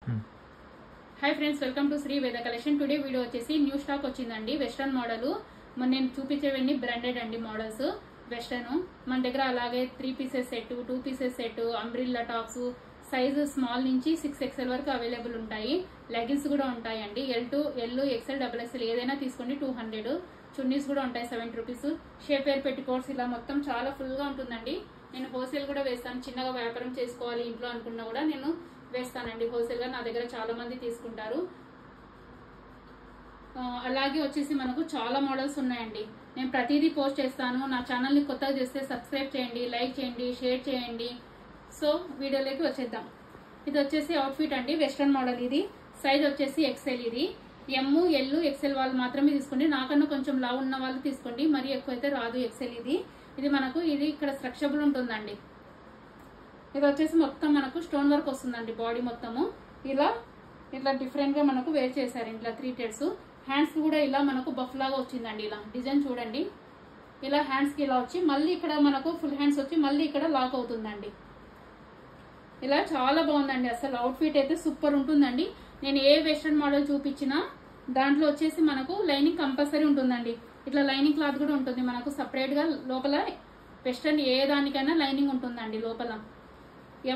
Hi friends welcome to Shri Veda collection today video వచ్చేసి new stock వచ్చిందండి western model నేను చూపించేవన్నీ బ్రాండెడ్ అండి మోడల్స్ వెస్టర్న్ మన దగ్గర అలాగే 3 pieces set 2 pieces set umbrella tops size small నుంచి 6XL వరకు అవైలబుల్ ఉంటాయి లెగిన్స్ కూడా ఉంటాయండి L2 L XL XXL ఏదైనా తీసుకోండి 200 చున్నీస్ కూడా ఉంటాయి 70 రూపాయస్ షేప్ వేర్ పెట్టుకోట్స్ ఇలా మొత్తం చాలా ఫుల్ గా ఉంటుందండి నేను హోల్సేల్ కూడా వేస్తాను చిన్నగా వ్యాపారం చేసుకోవాలి ఇంట్లో అనుకున్నా కూడా నేను వేస్తానండి హోల్సేల్ గా నా దగ్గర చాలా మంది తీసుకుంటారు అలాగే వచ్చేసి మనకు చాలా మోడల్స్ ఉన్నాయండి నేను ప్రతిదీ పోస్ట్ చేస్తాను నా ఛానల్ ని కొత్తగా చేస్తే సబ్స్క్రైబ్ చేయండి లైక్ చేయండి షేర్ చేయండి సో వీడియోలోకి వచ్చేద్దాం ఇది వచ్చేసి అవుట్ఫిట్ అండి వెస్టర్న్ మోడల్ ఇది సైజ్ వచ్చేసి XL ఇది M L XL వాళ్ళు మాత్రమే తీసుకోండి నాకన్నా కొంచెం లావు ఉన్న వాళ్ళు తీసుకోండి మరి ఎక్కువ అయితే రాదు XL ఇది మనకు ఇది ఇక్కడ స్ట్రక్చరబుల్ ఉంటుందండి ఇది వచ్చేసి మొత్తం మనకు స్టోన్ వర్క్ వస్తుందండి బాడీ మొత్తము ఇలా డిఫరెంట్ గా మనకు వేర్ చేశారు ఇలా 3 టెడ్స్ హ్యాండ్స్ కూడా ఇలా మనకు బఫ్ లాగా వచ్చిందండి ఇలా డిజైన్ చూడండి ఇలా హ్యాండ్స్ కి ఇలా వచ్చి మళ్ళీ ఇక్కడ మనకు ఫుల్ హ్యాండ్స్ వచ్చి మళ్ళీ ఇక్కడ లాక్ అవుతుందండి ఇలా చాలా బాగుందండి అసలు అవుట్ఫిట్ అయితే సూపర్ ఉంటుందండి నేను ఏ వెస్టర్న్ మోడల్ చూపించినా దాంట్లో వచ్చేసి మనకు లైనింగ్ కంపల్సరీ ఉంటుందండి ఇట్లా లైనింగ్ క్లాత్ కూడా ఉంటుంది మనకు సపరేట్ గా లోపల వెస్టర్న్ ఏ దానికైనా లైనింగ్ ఉంటుందండి లోపల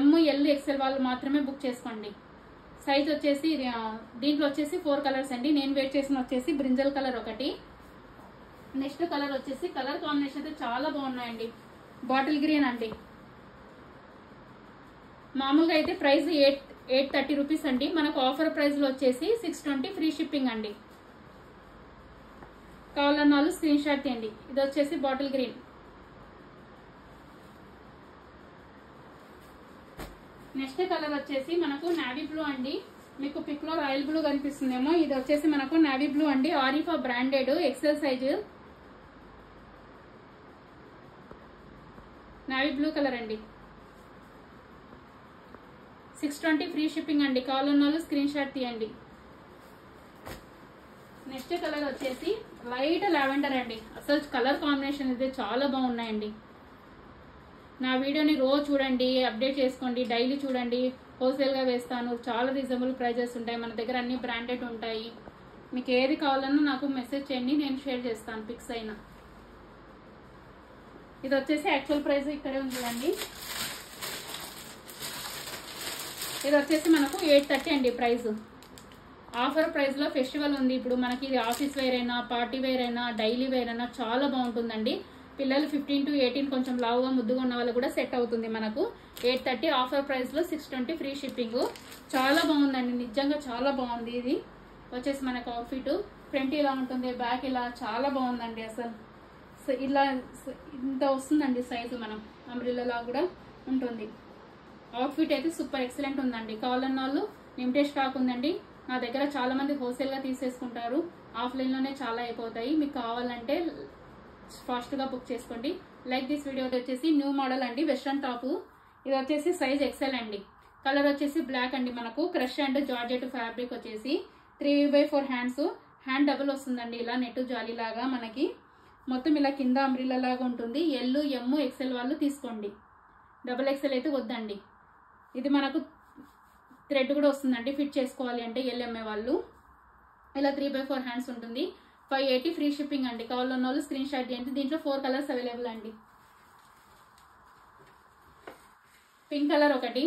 M L XL వాళ్ళు మాత్రమే బుక్ చేసుకోండి సైజ్ వచ్చేసి దీంట్లో వచ్చేసి 4 కలర్స్ అండి నేను వేర్ చేసిన వచ్చేసి బ్రింజల్ కలర్ ఒకటి నెక్స్ట్ కలర్ వచ్చేసి కలర్ కాంబినేషన్ అయితే చాలా బాగున్నాయండి బాటిల్ గ్రీన్ అండి మామూలుగా అయితే ప్రైస్ 830 రూపీస్ అండి మనకు ఆఫర్ ప్రైస్ లో వచ్చేసి 620 ఫ్రీ షిప్పింగ్ అండి కావాలన్న వాళ్ళు స్క్రీన్ షాట్ తీయండి ఇది వచ్చేసి బాటిల్ గ్రీన్ నెక్స్ట్ కలర్ వచ్చేసి మనకు నావీ బ్లూ అండి మీకు పిక్ లో రాయల్ బ్లూ కనిపిస్తుందేమో ఇది వచ్చేసి మనకు నావీ బ్లూ అండి Arifa branded XL size navy blue colour అండి 620 ఫ్రీ షిప్పింగ్ అండి కావాలన్న వాళ్ళు స్క్రీన్ షాట్ తీయండి నెక్స్ట్ కలర్ వచ్చేసి లైట్ లావెండర్ అండి అసలు కలర్ కాంబినేషన్ అయితే చాలా బాగున్నాయండి నా వీడియోని రోజు చూడండి అప్డేట్ చేసుకోండి డైలీ చూడండి హోల్సేల్ గా వేస్తాను చాలా రీజనబుల్ ప్రైజెస్ ఉంటాయి మన దగ్గర అన్ని బ్రాండెడ్ ఉంటాయి మీకు ఏది కావాలన్నా నాకు మెసేజ్ చేయండి నేను షేర్ చేస్తాను పిక్స్ అయినా ఇది వచ్చేసి యాక్చువల్ ప్రైస్ ఇక్కడే ఉందండి ఇది వచ్చేసి మనకు 830 అండి ప్రైస్ ఆఫర్ ప్రైస్ లో ఫెస్టివల్ ఉంది ఇప్పుడు మనకి ఇది ఆఫీస్ వేర్ అయినా పార్టీ వేర్ అయినా డైలీ వేర్ అయినా చాలా బాగుంటుందండి పిల్లలు 15 to 18 కొంచెం లావుగా ముద్దుగా ఉన్న వాళ్ళు కూడా సెట్ అవుతుంది మనకు 830 ఆఫర్ ప్రైస్ లో 620 ఫ్రీ షిప్పింగ్ చాలా బాగుందండి నిజంగా చాలా బాగుంది ఇది వచ్చేసి మనకు అవుట్ఫిట్ ఫ్రంట్ ఇలా ఉంటుంది బ్యాక్ ఇలా చాలా బాగుందండి అసలు ఇలా ఇంత వస్తుందండి సైజు మనం అంబ్రెల్లా కూడా ఉంటుంది అవుట్ఫిట్ అయితే సూపర్ ఎక్సలెంట్ ఉందండి కావాలన్న వాళ్ళు లిమిటెడ్ స్టాక్ ఉందండి నా దగ్గర చాలా మంది హోల్సేల్ గా తీసేసుకుంటారు ఆఫ్లైన్ లోనే చాలా అయిపోతాయి మీకు కావాలంటే ఫాస్ట్ గా బుక్ చేసుకోండి లైక్ దిస్ వీడియో వచ్చేసి న్యూ మోడల్ అండి వెస్టర్న్ టాప్ ఇది వచ్చేసి సైజ్ XL అండి కలర్ వచ్చేసి బ్లాక్ అండి మనకు క్రష్ అండ్ జార్జెట్ ఫ్యాబ్రిక్ వచ్చేసి 3/4 హ్యాండ్ డబుల్ వస్తుందండి ఇలా నెట్ జాలీ లాగా మనకి మొత్తం ఇలా కింద అంబ్రెల్లా లాగా ఉంటుంది L M XL వాళ్ళు తీసుకోండి XXL అయితే వద్దండి ఇది మనకు థ్రెడ్ కూడా వస్తుందండి ఫిట్ చేసుకోవాలి అంటే LMA వాళ్ళు ఇలా 3/4 హ్యాండ్స్ ఉంటుంది 580 ఫ్రీ షిప్పింగ్ అండి కావాలన్న వాళ్ళు స్క్రీన్ షాట్ చేయండి దీంట్లో 4 కలర్స్ అవైలబుల్ అండి పింక్ కలర్ ఒకటి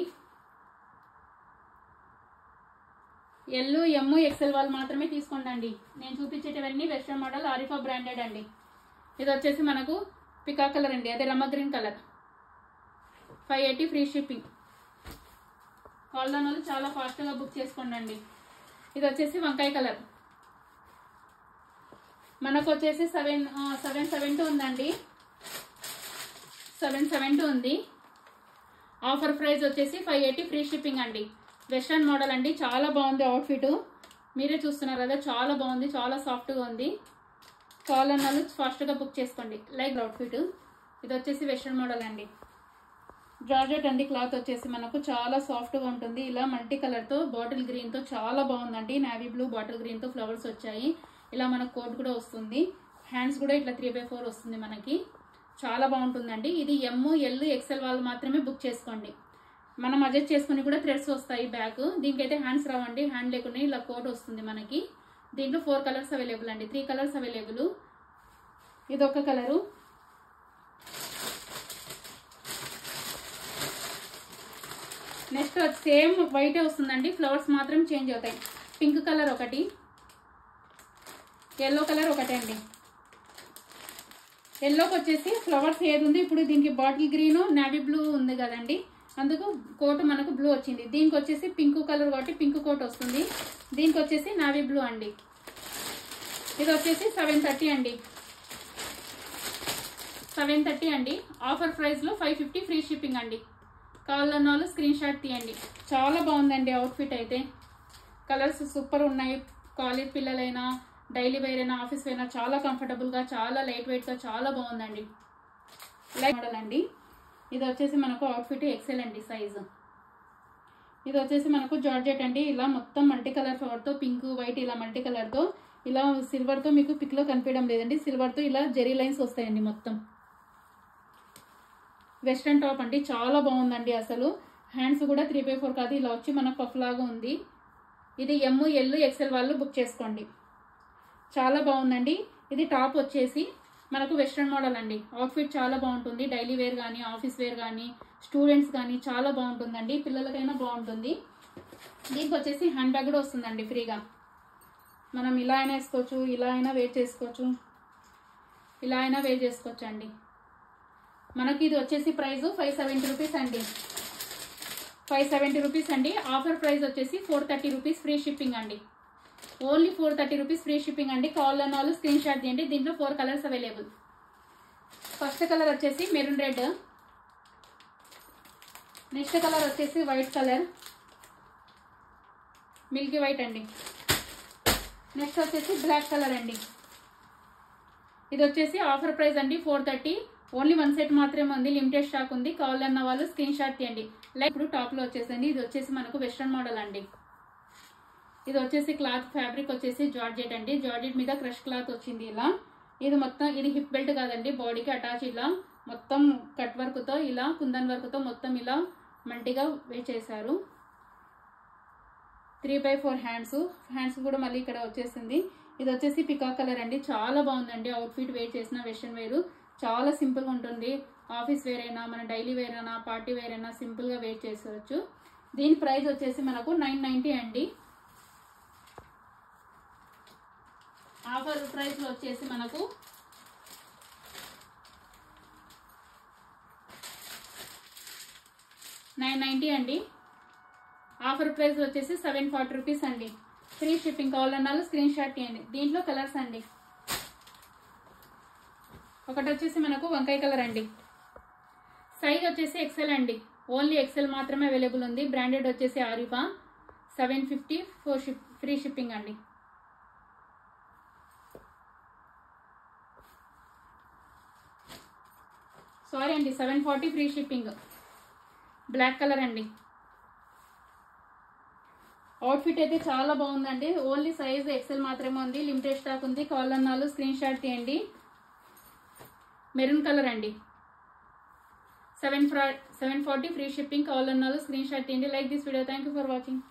L M XL వాళ్ళు మాత్రమే తీసుకోండి నేను చూపించేటవన్నీ వెస్టర్న్ మోడల్ ఆరిఫా బ్రాండెడ్ అండి ఇది వచ్చేసి మనకు పికా కలర్ అండి అదే Rama green colour 580 free shipping కావాలన్న వాళ్ళు చాలా ఫాస్ట్ గా బుక్ చేసుకోండి ఇది వచ్చేసి వంకాయ కలర్ మనకు వచ్చేసి 772 ఉందండి 772 ఉంది ఆఫర్ ప్రైస్ వచ్చేసి 580 ఫ్రీ షిప్పింగ్ అండి వెస్టర్న్ మోడల్ అండి చాలా బాగుంది అవుట్ఫిట్ మీరే చూస్తున్నారు కదా చాలా బాగుంది చాలా సాఫ్ట్ గా ఉంది కావాలన్న వాళ్ళు ఫాస్ట్ గా బుక్ చేసుకోండి లైక్ అవుట్ఫిట్ ఇది వచ్చేసి వెస్టర్న్ మోడల్ అండి జార్జెట్ అండి క్లాత్ వచ్చేసి మనకు చాలా సాఫ్ట్ గా ఉంటుంది ఇలా మల్టీ కలర్ తో బాటిల్ గ్రీన్ తో చాలా బాగుందండి నావీ బ్లూ బాటిల్ గ్రీన్ తో ఫ్లవర్స్ వచ్చాయి ఇలా మనకు కోట్ కూడా వస్తుంది హ్యాండ్స్ కూడా ఇట్లా 3/4 వస్తుంది మనకి చాలా బాగుంటుందండి ఇది M L XL వాళ్ళు మాత్రమే బుక్ చేసుకోండి మనం అడ్జస్ట్ చేసుకుని కూడా థ్రెడ్స్ వస్తాయి బ్యాక్. దీనికైతే హ్యాండ్స్ రావండి, హ్యాండ్ లేకుండా ఇలా కోట్ వస్తుంది మనకి. దీంట్లో 4 కలర్స్ అవైలబుల్ అండి, 3 కలర్స్ అవైలబుల్. ఇది ఒక కలరు, నెక్స్ట్ సేమ్ వైటే వస్తుందండి, ఫ్లవర్స్ మాత్రం చేంజ్ అవుతాయి. పింక్ కలర్ ఒకటి, ఎల్లో కలర్ ఒకటి అండి. ఎల్లోకి వచ్చేసి ఫ్లవర్స్ ఏది ఉంది, ఇప్పుడు దీనికి బాటిల్ గ్రీన్ నేవీ బ్లూ ఉంది కదండి, అందుకు కోట్ మనకు బ్లూ వచ్చింది. దీనికి వచ్చేసి పింక్ కలర్ కాబట్టి పింక్ కోట్ వస్తుంది. దీనికి వచ్చేసి నేవీ బ్లూ అండి. ఇది వచ్చేసి 730 అండి, 730 అండి. ఆఫర్ ప్రైస్లో 550 ఫ్రీ షిప్పింగ్ అండి. కావాలన్న వాళ్ళు స్క్రీన్ షాట్ తీయండి. చాలా బాగుందండి అవుట్ఫిట్ అయితే, కలర్స్ సూపర్ ఉన్నాయి. కాలేజ్ పిల్లలైనా డైలీ వేర్ అయినా ఆఫీస్ వేర్ అయినా చాలా కంఫర్టబుల్గా, చాలా లైట్ వెయిట్గా చాలా బాగుందండి. లైట్ మోడల్ అండి. ఇది వచ్చేసి మనకు అవుట్ఫిట్ ఎక్సెల్ అండి సైజు. ఇది వచ్చేసి మనకు జార్జెట్ అండి, ఇలా మొత్తం మల్టీ కలర్ ఫ్లవర్తో, పింక్ వైట్ ఇలా మల్టీ కలర్తో, ఇలా సిల్వర్తో మీకు పిక్లో కనిపించడం లేదండి, సిల్వర్తో ఇలా జెరీ లైన్స్ వస్తాయండి మొత్తం. వెస్ట్రన్ టాప్ అండి, చాలా బాగుందండి అసలు. హ్యాండ్స్ కూడా 3/4 కాదు, ఇలా వచ్చి మనకు పఫ్ లాగా ఉంది. ఇది ఎమ్, ఎల్, ఎక్సెల్ వాళ్ళు బుక్ చేసుకోండి. చాలా బాగుందండి. ఇది టాప్ వచ్చేసి మనకు వెస్ట్రన్ మోడల్ అండి. అవుట్ఫిట్ చాలా బాగుంటుంది, డైలీ వేర్ కానీ ఆఫీస్ వేర్ కానీ స్టూడెంట్స్ కానీ చాలా బాగుంటుందండి, పిల్లలకైనా బాగుంటుంది. దీనికి వచ్చేసి హ్యాండ్ బ్యాగ్ కూడా వస్తుందండి ఫ్రీగా. మనం ఇలా అయినా వేసుకోవచ్చు, ఇలా అయినా వేర్ చేసుకోవచ్చు, ఇలా అయినా వేర్ చేసుకోవచ్చు అండి. మనకి ఇది వచ్చేసి ప్రైస్ 570 రూపీస్ అండి, 570 రూపీస్ అండి. ఆఫర్ ప్రైస్ వచ్చేసి 430 రూపీస్ ఫ్రీ షిప్పింగ్ అండి. ఓన్లీ 430 రూపీస్ ఫ్రీ షిప్పింగ్ అండి. కావాలన్న వాళ్ళు స్క్రీన్ షాట్ తీయండి. దీంట్లో 4 కలర్స్ అవైలబుల్. ఫస్ట్ కలర్ వచ్చేసి మెరూన్ రెడ్, నెక్స్ట్ కలర్ వచ్చేసి వైట్ కలర్, మిల్కీ వైట్ అండి. నెక్స్ట్ వచ్చేసి బ్లాక్ కలర్ అండి. ఇది వచ్చేసి ఆఫర్ ప్రైస్ అండి 430. ఓన్లీ 1 సెట్ మాత్రమే ఉంది, లిమిటెడ్ స్టాక్ ఉంది. కావాలన్న వాళ్ళు స్క్రీన్ షాట్ తీయండి. లైక్ ఇప్పుడు టాప్లో వచ్చేసండి, ఇది వచ్చేసి మనకు వెస్ట్రన్ మోడల్ అండి. ఇది వచ్చేసి క్లాత్ ఫ్యాబ్రిక్ వచ్చేసి జార్జెట్ అండి, జార్జెట్ మీద క్రష్ క్లాత్ వచ్చింది ఇలా. ఇది మొత్తం ఇది హిప్ బెల్ట్ కాదండి, బాడీకి అటాచ్ ఇలా మొత్తం కట్ వర్క్తో, ఇలా కుందన్ వర్క్తో మొత్తం ఇలా మల్టీగా వే చేశారు. 3/4 హ్యాండ్స్ కూడా మళ్ళీ ఇక్కడ వచ్చేసింది. ఇది వచ్చేసి పికాక్ కలర్ అండి, చాలా బాగుందండి అవుట్ఫిట్. వేర్ చేసిన వెస్ట్రన్ వేర్ చాలా సింపుల్గా ఉంటుంది. ఆఫీస్ వేర్ అయినా, మన డైలీ వేర్ అయినా, పార్టీ వేర్ అయినా సింపుల్గా వేర్ చేసుకోవచ్చు. దీని ప్రైస్ వచ్చేసి మనకు 990 అండి. ఆఫర్ ప్రైస్లో వచ్చేసి మనకు 990 అండి. ఆఫర్ ప్రైస్ వచ్చేసి 740 రూపీస్ అండి. Free shipping. కావాలన్నా స్క్రీన్ షాట్ తీయండి. దీంట్లో కలర్స్ అండి, ఒకటి వచ్చేసి మనకు వంకాయ కలర్ అండి. సైజ్ వచ్చేసి ఎక్సెల్ అండి, ఓన్లీ ఎక్సెల్ మాత్రమే అవైలబుల్ ఉంది. బ్రాండెడ్ వచ్చేసి ఆరిఫా. 750 ఫ్రీ షిప్పింగ్ అండి. సారీ అండి, 740 ఫ్రీ షిప్పింగ్. బ్లాక్ కలర్ అండి. అవుట్ఫిట్ అయితే చాలా బాగుందండి. ఓన్లీ సైజ్ ఎక్సెల్ మాత్రమే ఉంది, లిమిటెడ్ స్టాక్ ఉంది. కావాలన్నాళ్ళు స్క్రీన్ షాట్ తీయండి. మెరూన్ కలర్ అండి. 740 ఫ్రీ షిప్పింగ్. కావాలన్నాళ్ళు స్క్రీన్ షాట్ తీయండి. Like this video. Thank you for watching.